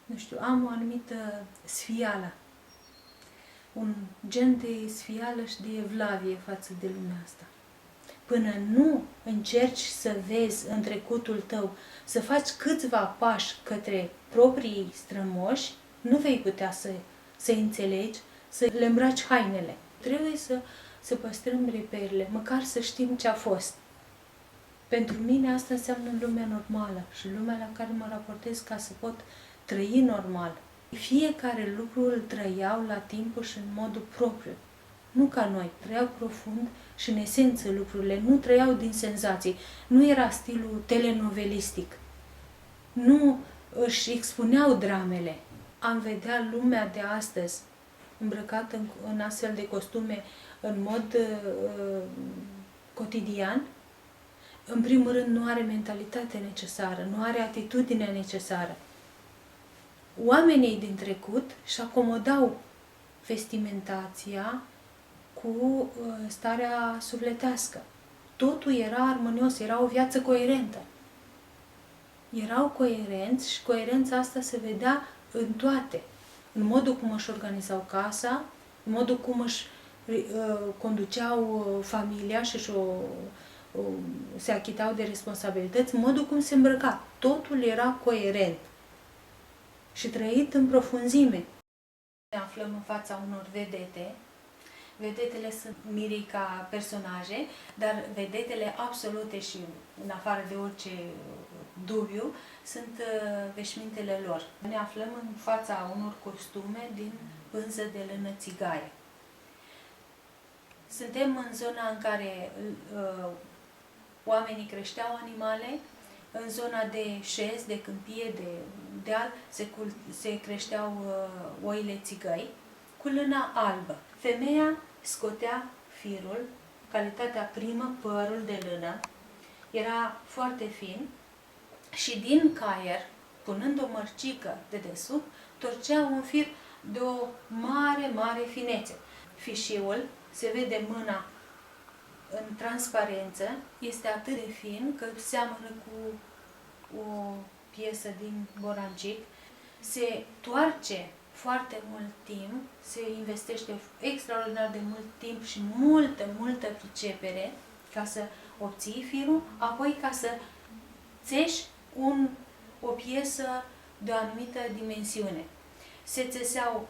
Nu știu, am o anumită sfială, un gen de sfială și de evlavie față de lumea asta. Până nu încerci să vezi în trecutul tău, să faci câțiva pași către proprii strămoși, nu vei putea să înțelegi, să le îmbraci hainele. Trebuie să păstrăm reperele, măcar să știm ce a fost. Pentru mine asta înseamnă lumea normală și lumea la care mă raportez ca să pot trăi normal. Fiecare lucru îl trăiau la timpul și în modul propriu. Nu ca noi, trăiau profund și în esență lucrurile, nu trăiau din senzații. Nu era stilul telenovelistic. Nu își expuneau dramele. Am vedea lumea de astăzi îmbrăcată în astfel de costume în mod cotidian. În primul rând, nu are mentalitatea necesară, nu are atitudinea necesară. Oamenii din trecut își acomodau vestimentația cu starea sufletească. Totul era armonios, era o viață coerentă. Erau coerenți și coerența asta se vedea în toate. În modul cum își organizau casa, în modul cum își conduceau familia și se achitau de responsabilități, în modul cum se îmbrăca. Totul era coerent și trăit în profunzime. Ne aflăm în fața unor vedete. Vedetele sunt mirii ca personaje, dar vedetele absolute și în afară de orice dubiu sunt veșmintele lor. Ne aflăm în fața unor costume din pânză de lână țigaie. Suntem în zona în care oamenii creșteau animale, în zona de șez, de câmpie, de deal, se creșteau oile țigăi cu lână albă. Femeia scotea firul, calitatea primă, părul de lână, era foarte fin și din caier, punând o mărcică de desubt, torcea un fir de o mare, mare finețe. Fișiul, se vede mâna în transparență, este atât de fin că seamănă cu o piesă din borancic. Se toarce foarte mult timp, se investește extraordinar de mult timp și multă pricepere ca să obții firul, apoi ca să țeși o piesă de o anumită dimensiune. Se țeseau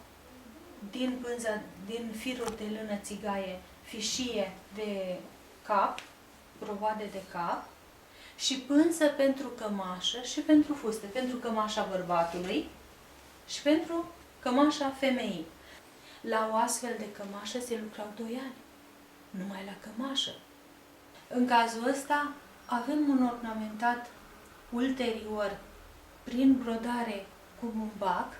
din firul de lână țigaie, fișie de cap, brovoade de cap și pânză pentru cămașă și pentru fuste, pentru cămașa bărbatului și pentru cămașa femeii. La o astfel de cămașă se lucrau 2 ani, numai la cămașă. În cazul ăsta avem un ornamentat ulterior prin brodare cu bumbac,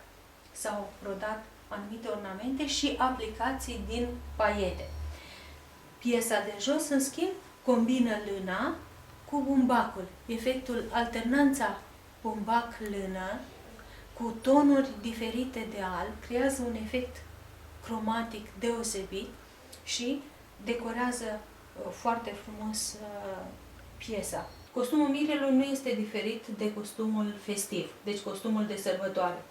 s-au brodat anumite ornamente și aplicații din paiete. Piesa de jos, în schimb, combină lâna cu bumbacul. Efectul, alternanța bumbac-lână cu tonuri diferite de alb creează un efect cromatic deosebit și decorează foarte frumos piesa. Costumul mirelui nu este diferit de costumul festiv, deci costumul de sărbătoare,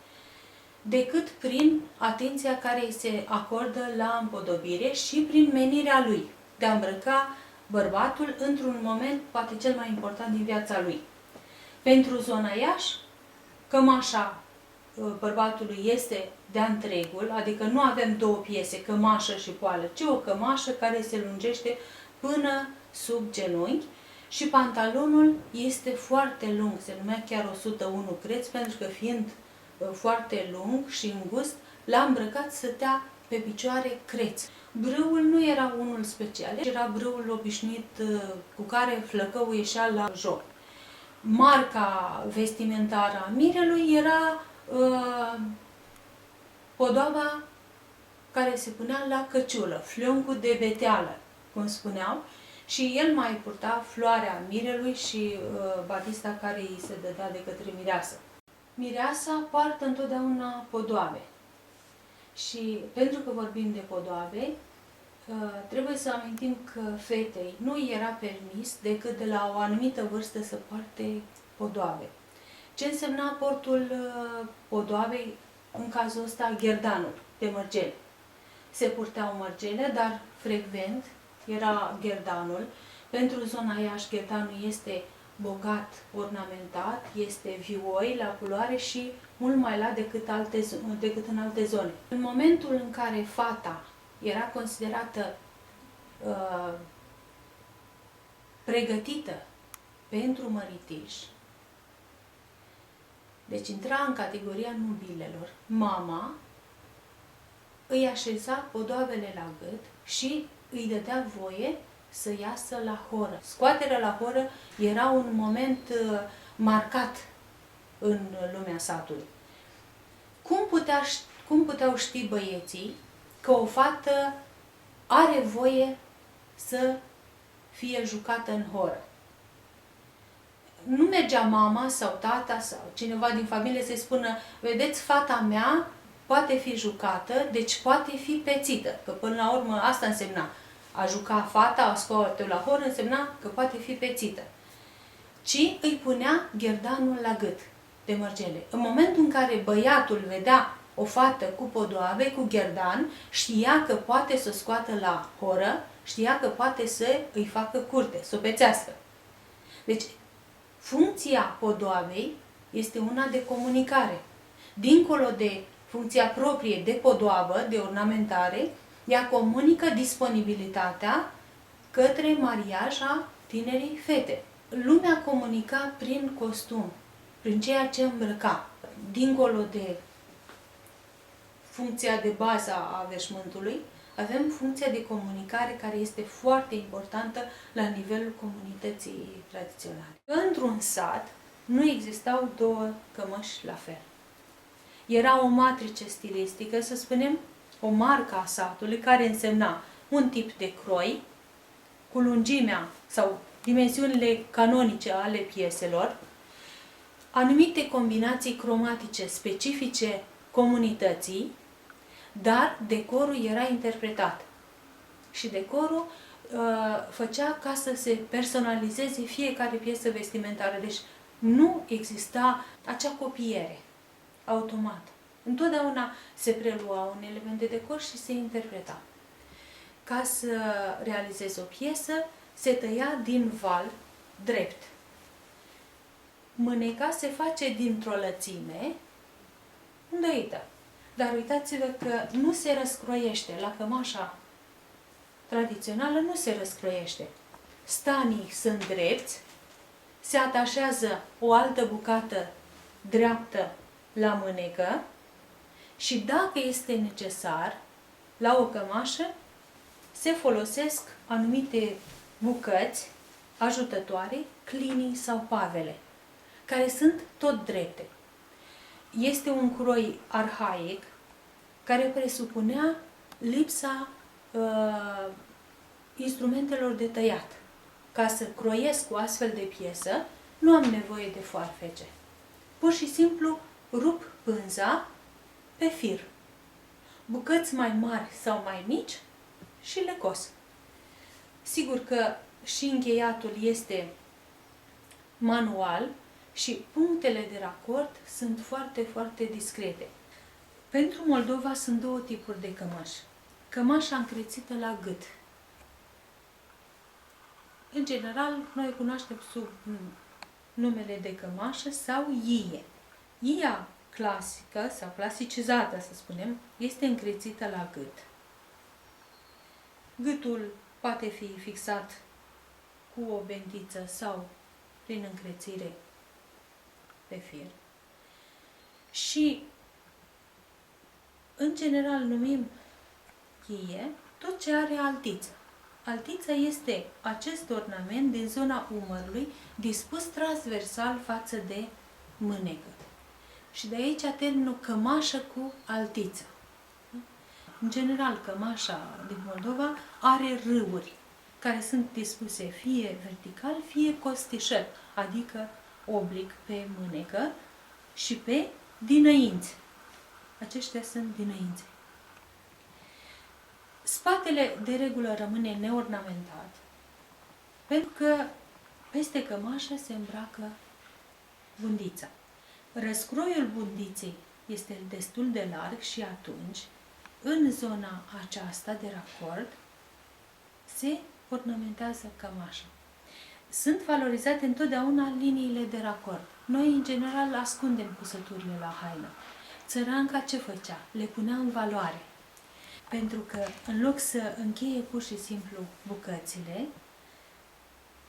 decât prin atenția care îi se acordă la împodobire și prin menirea lui de a îmbrăca bărbatul într-un moment poate cel mai important din viața lui. Pentru zona Iași, cămașa bărbatului este de-a întregul, adică nu avem 2 piese, cămașă și poală, ci o cămașă care se lungește până sub genunchi și pantalonul este foarte lung, se numea chiar 101 creți, pentru că fiind foarte lung și îngust, l-a îmbrăcat să stea pe picioare creți. Brâul nu era unul special, era brâul obișnuit cu care flăcăul ieșea la joc. Marca vestimentară a mirelui era podoaba care se punea la căciulă, flioncul de beteală, cum spuneau, și el mai purta floarea mirelui și batista care îi se dădea de către mireasă. Mireasa poartă întotdeauna podoabe. Și pentru că vorbim de podoabe, trebuie să amintim că fetei nu era permis decât de la o anumită vârstă să poarte podoabe. Ce însemna portul podoabei, în cazul ăsta, gherdanul de mărgele. Se purteau mărgele, dar frecvent era gherdanul. Pentru zona Iași, gherdanul este bogat, ornamentat, este vioi, la culoare și mult mai lat decât în alte zone. În momentul în care fata era considerată pregătită pentru măritiș, deci intra în categoria nubilelor, mama îi așeza podoabele la gât și îi dădea voie să iasă la horă. Scoaterea la horă era un moment marcat în lumea satului. Cum puteau ști băieții că o fată are voie să fie jucată în horă? Nu mergea mama sau tata sau cineva din familie să-i spună: vedeți, fata mea poate fi jucată, deci poate fi pețită. Că până la urmă asta însemna. A juca fata, a scoate la horă, însemna că poate fi pețită. Ci îi punea gherdanul la gât de mărgele. În momentul în care băiatul vedea o fată cu podoabe, cu gherdan, știa că poate să o scoată la horă, știa că poate să îi facă curte, să o pețească. Deci, funcția podoabei este una de comunicare. Dincolo de funcția proprie de podoabă, de ornamentare, ea comunică disponibilitatea către mariaj a tinerei fete. Lumea comunica prin costum, prin ceea ce îmbrăca. Dincolo de funcția de bază a veșmântului, Avem funcția de comunicare care este foarte importantă la nivelul comunității tradiționale. Într-un sat nu existau două cămăși la fel. Era o matrice stilistică, să spunem, o marcă a satului, care însemna un tip de croi cu lungimea sau dimensiunile canonice ale pieselor, anumite combinații cromatice specifice comunității, dar decorul era interpretat. Și decorul făcea ca să se personalizeze fiecare piesă vestimentară. Deci nu exista acea copiere automat. Întotdeauna se prelua un element de decor și se interpreta. Ca să realizezi o piesă, se tăia din val drept. Mâneca se face dintr-o lățime îndoită. Dar uitați-vă că nu se răscroiește. La cămașa tradițională nu se răscroiește. Stanii sunt drepți, se atașează o altă bucată dreaptă la mânecă și dacă este necesar, la o cămașă se folosesc anumite bucăți ajutătoare, clinii sau pavele, care sunt tot drepte. Este un croi arhaic care presupunea lipsa instrumentelor de tăiat. Ca să croiesc o astfel de piesă, nu am nevoie de foarfece. Pur și simplu rup pânza pe fir. Bucăți mai mari sau mai mici și le cos. Sigur că și încheiatul este manual și punctele de racord sunt foarte, foarte discrete. Pentru Moldova sunt două tipuri de cămași. Cămașa încrețită la gât. În general, noi cunoaștem sub numele de cămașă sau ie. Ia clasică sau clasicizată, să spunem, este încrețită la gât. Gâtul poate fi fixat cu o bentiță sau prin încrețire pe fir. Și, în general, numim cheie tot ce are altiță. Altița este acest ornament din zona umărului dispus transversal față de mânecă. Și de aici termenul cămașă cu altiță. În general, cămașa din Moldova are râuri care sunt dispuse fie vertical, fie costișel, adică oblic pe mânecă și pe dinăinți. Aceștia sunt dinăințe. Spatele de regulă rămâne neornamentat, pentru că peste cămașă se îmbracă bundița. Răscroiul bundiței este destul de larg și atunci, în zona aceasta de racord, se ornamentează cămașa. Sunt valorizate întotdeauna liniile de racord. Noi, în general, ascundem cusăturile la haină. Țăranca ce făcea? Le punea în valoare. Pentru că, în loc să încheie pur și simplu bucățile,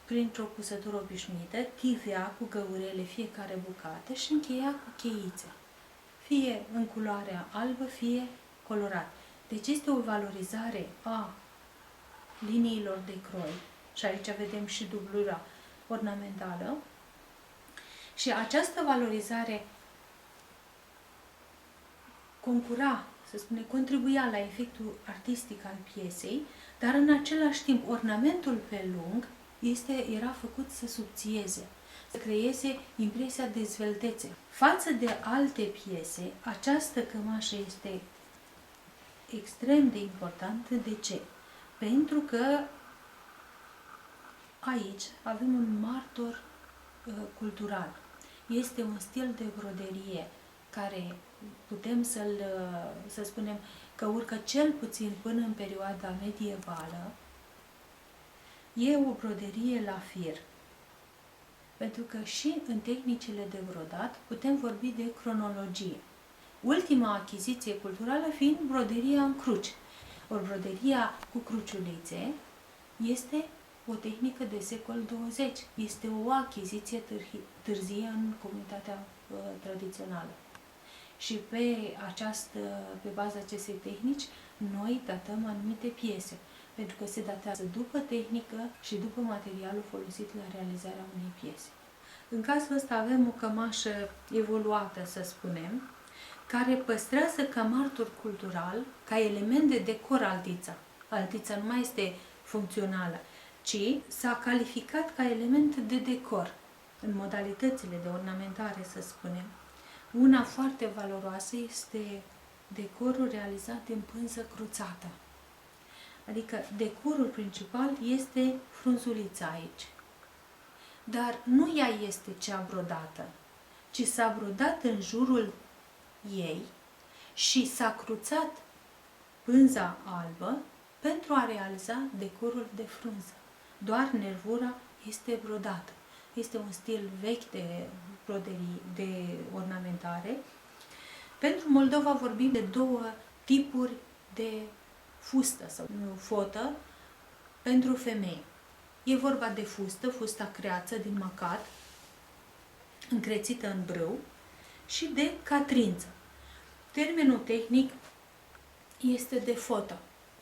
printr-o cusătură obișnuită, tivea cu găurele fiecare bucată și încheia cu cheițe. Fie în culoarea albă, fie colorat. Deci este o valorizare a liniilor de croi. Și aici vedem și dublura ornamentală. Și această valorizare concura, să spune, contribuia la efectul artistic al piesei, dar în același timp ornamentul pe lung era făcut să subțieze, să creeze impresia de zveltețe. Față de alte piese, această cămașă este extrem de importantă. De ce? Pentru că aici avem un martor cultural. Este un stil de broderie care putem să spunem că urcă cel puțin până în perioada medievală. E o broderie la fir. Pentru că și în tehnicile de brodat putem vorbi de cronologie. Ultima achiziție culturală fiind broderia în cruci. Ori broderia cu cruciulițe este o tehnică de secol 20. Este o achiziție târzie în comunitatea tradițională. Și pe baza acestei tehnici, noi datăm anumite piese, pentru că se datează după tehnică și după materialul folosit la realizarea unei piese. În cazul ăsta avem o cămașă evoluată, să spunem, care păstrează ca martor cultural, ca element de decor altița. Altița nu mai este funcțională, ci s-a calificat ca element de decor în modalitățile de ornamentare, să spunem. Una foarte valoroasă este decorul realizat din pânză cruțată. Adică decorul principal este frunzulița aici. Dar nu ea este cea brodată, ci s-a brodat în jurul ei și s-a cruțat pânza albă pentru a realiza decorul de frunză. Doar nervura este brodată. Este un stil vechi de ornamentare. Pentru Moldova vorbim de două tipuri de fustă sau fotă pentru femeie. E vorba de fusta creață din macat, încrețită în brâu, și de catrință. Termenul tehnic este de fotă.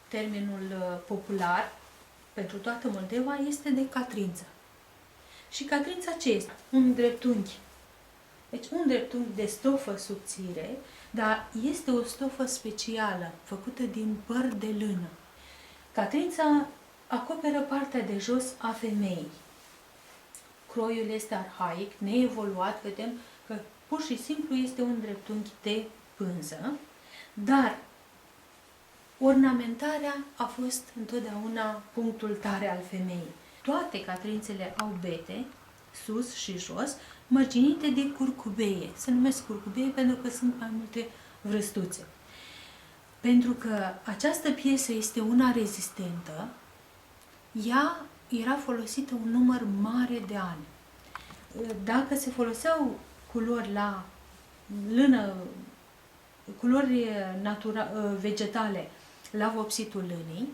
Termenul popular pentru toată Moldova este de catrință. Și catrința ce este? Un dreptunghi. Deci un dreptunghi de stofă subțire, dar este o stofă specială, făcută din păr de lână. Catrința acoperă partea de jos a femeii. Croiul este arhaic, neevoluat, vedem că pur și simplu este un dreptunghi de pânză, dar ornamentarea a fost întotdeauna punctul tare al femeii. Toate catrințele au bete, sus și jos, mărginite de curcubeie. Se numesc curcubeie pentru că sunt mai multe vrăstuțe. Pentru că această piesă este una rezistentă, ea era folosită un număr mare de ani. Dacă se foloseau culori la lână, culori vegetale la vopsitul lânii,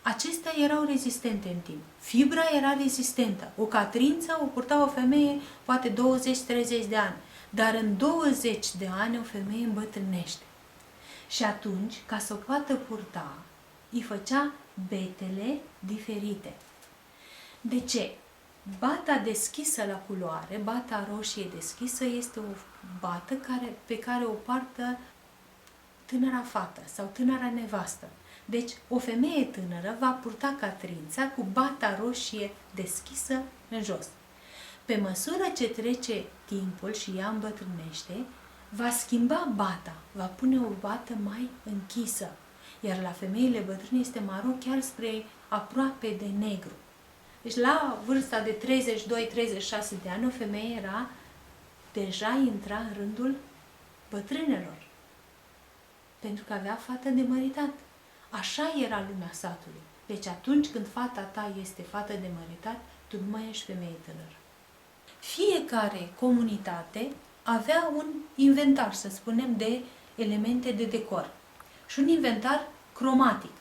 acestea erau rezistente în timp. Fibra era rezistentă. O catrință o purta o femeie poate 20-30 de ani, dar în 20 de ani o femeie îmbătrânește. Și atunci, ca să o poată purta, îi făcea betele diferite. De ce? Bata deschisă la culoare, bata roșie deschisă, este o bată pe care o poartă tânăra fată sau tânăra nevastă. Deci, o femeie tânără va purta catrința cu bata roșie deschisă în jos. Pe măsură ce trece timpul și ea îmbătrânește, va schimba bata, va pune o bată mai închisă, iar la femeile bătrâne este maro chiar spre aproape de negru. Deci la vârsta de 32-36 de ani, o femeie deja intra în rândul bătrânelor, pentru că avea fată de măritat. Așa era lumea satului. Deci atunci când fata ta este fată de măritat, tu nu mai ești femeie tânără. Fiecare comunitate avea un inventar, să spunem, de elemente de decor și un inventar cromatic.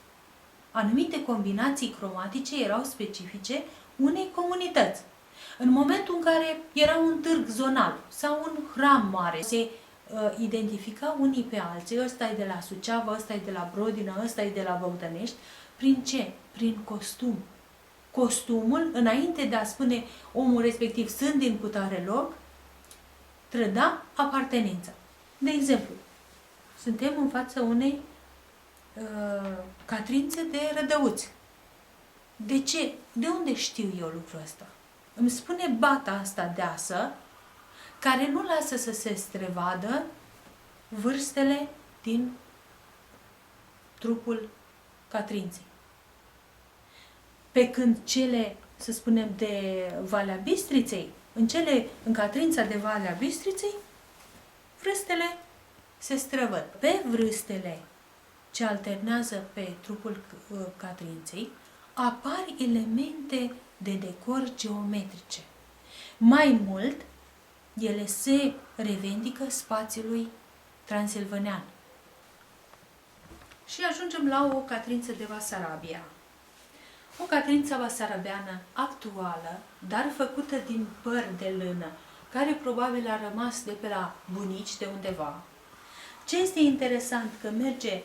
Anumite combinații cromatice erau specifice unei comunități. În momentul în care era un târg zonal sau un hram mare, se identifica unii pe alții, ăsta e de la Suceava, ăsta e de la Brodina, ăsta e de la Bogdănești. Prin ce? Prin costum. Costumul, înainte de a spune omul respectiv sunt din cutare loc, trăda apartenența. De exemplu, suntem în fața unei catrințe de rădăuți. De ce? De unde știu eu lucrul ăsta? Îmi spune bata asta deasă, care nu lasă să se strevadă vârstele din trupul catrinței. Pe când cele, să spunem, de Valea Bistriței, în catrința de Valea Bistriței, vârstele se străvăd. Pe vârstele ce alternează pe trupul catrinței, apar elemente de decor geometrice. Mai mult, ele se revendică spațiului transilvanean. Și ajungem la o catrință de Basarabia. O catrință basarabeană actuală, dar făcută din păr de lână, care probabil a rămas de pe la bunici de undeva, Ce este interesant că merge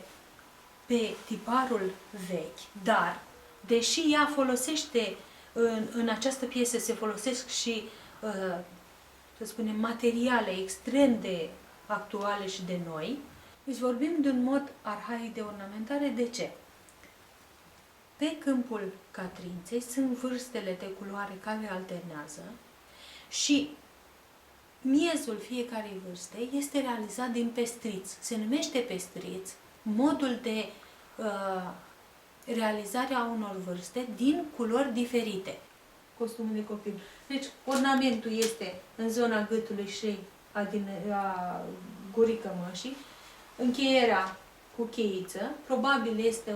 pe tiparul vechi, dar deși ea folosește, în această piesă se folosesc și, să spunem, materiale extrem de actuale și de noi, deci vorbim de un mod arhaic de ornamentare. De ce? Pe câmpul catrinței sunt vârstele de culoare care alternează și miezul fiecarei vârste este realizat din pestriț. Se numește pestriț modul de realizare a unor vârste din culori diferite. Costumul de copil. Deci, ornamentul este în zona gâtului și a gurii cămășii, încheierea cu cheiță, probabil este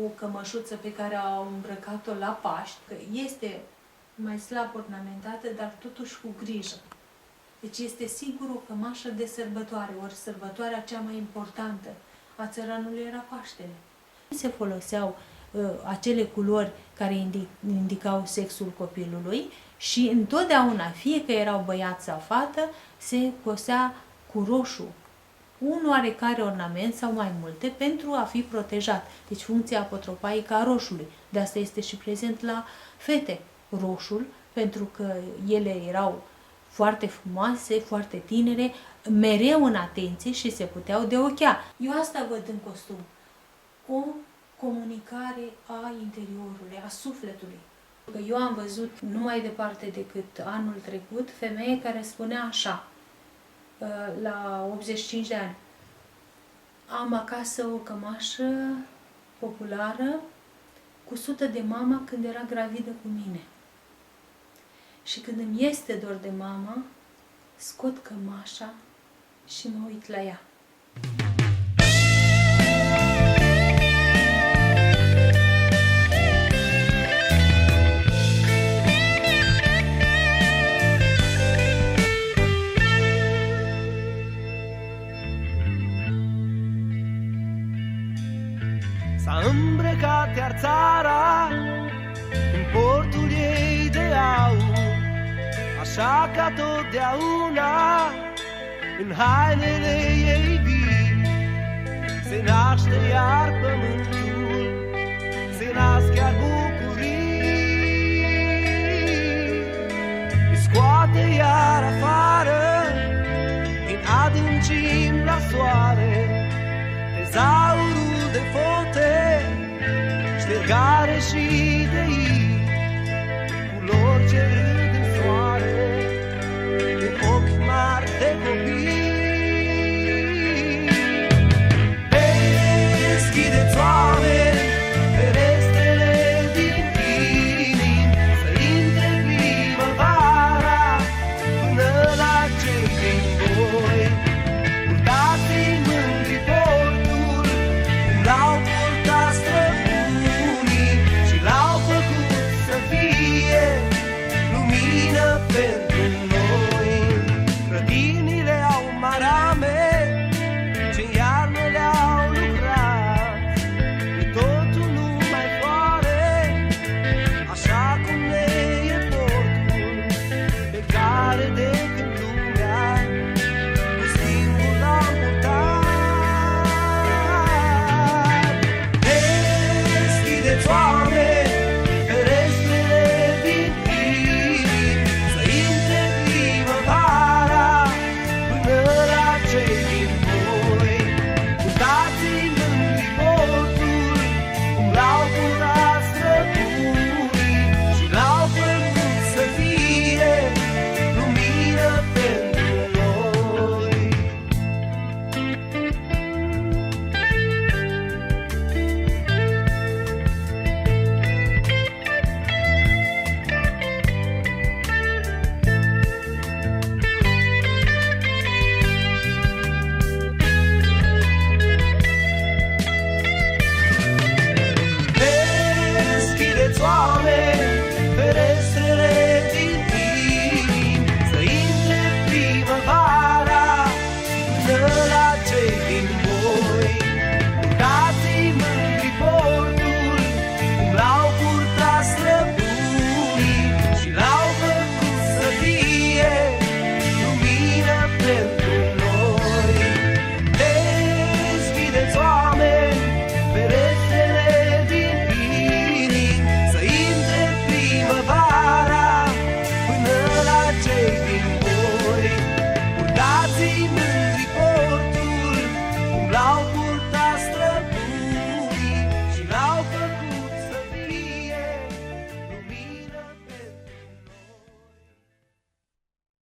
o cămășuță pe care au îmbrăcat-o la Paști, că este mai slab ornamentată, dar totuși cu grijă. Deci este sigur o cămașă de sărbătoare, ori sărbătoarea cea mai importantă a țăranului era Paștele. Se foloseau acele culori care indicau sexul copilului și întotdeauna, fie că erau băiat sau fată, se cosea cu roșu un oarecare ornament sau mai multe pentru a fi protejat. Deci funcția apotropaică a roșului. De asta este și prezent la fete roșul, pentru că ele erau foarte frumoase, foarte tinere, mereu în atenție și se puteau deochea. Eu asta văd în costum. O comunicare a interiorului, a sufletului. Eu am văzut nu mai departe decât anul trecut femeie care spunea așa, la 85 de ani: am acasă o cămașă populară cusută de mama când era gravidă cu mine. Și când îmi este dor de mama, scot cămașa și mă uit la ea. S-a îmbrăcat iar țara în portul ei de aur, așa ca totdeauna în hainele